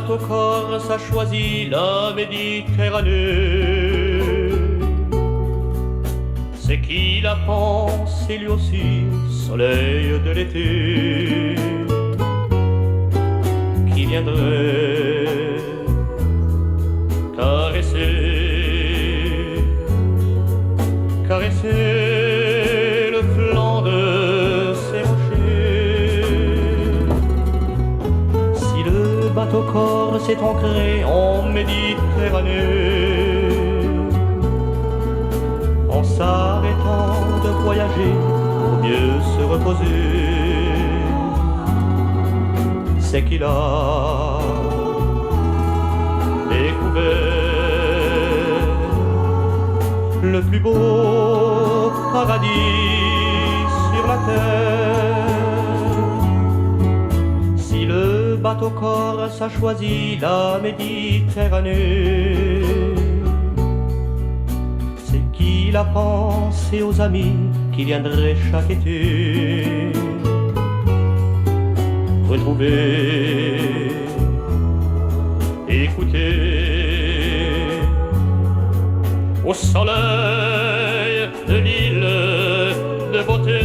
bateau corse a choisi la Méditerranée, c'est qu'il a pensé lui aussi au soleil de l'été qui viendrait caresser le flanc de ses rochers. Si le bateau corse est ancré en Méditerranée, en s'arrêtant de voyager pour mieux se reposer, c'est qu'il a découvert le plus beau paradis sur la terre. Si le bateau corse a choisi la Méditerranée, c'est qu'il a pensé aux amis qui viendraient chaque été retrouver, écouter au soleil de l'île de beauté.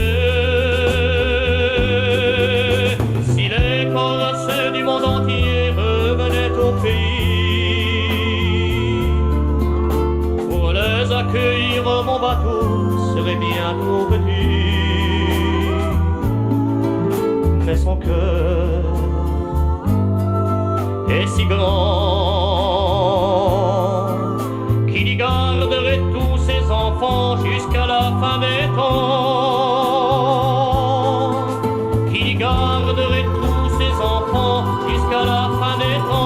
Si les Corses du monde entier revenaient au pays, pour les accueillir, mon bateau serait bientôt petit. Mais son cœur est si grand qu'il y garderait tous ses enfants jusqu'à la fin des temps. Qu'il y garderait tous ses enfants jusqu'à la fin des temps.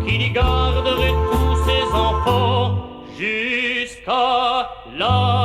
Qu'il y garderait tous ses enfants jusqu'à la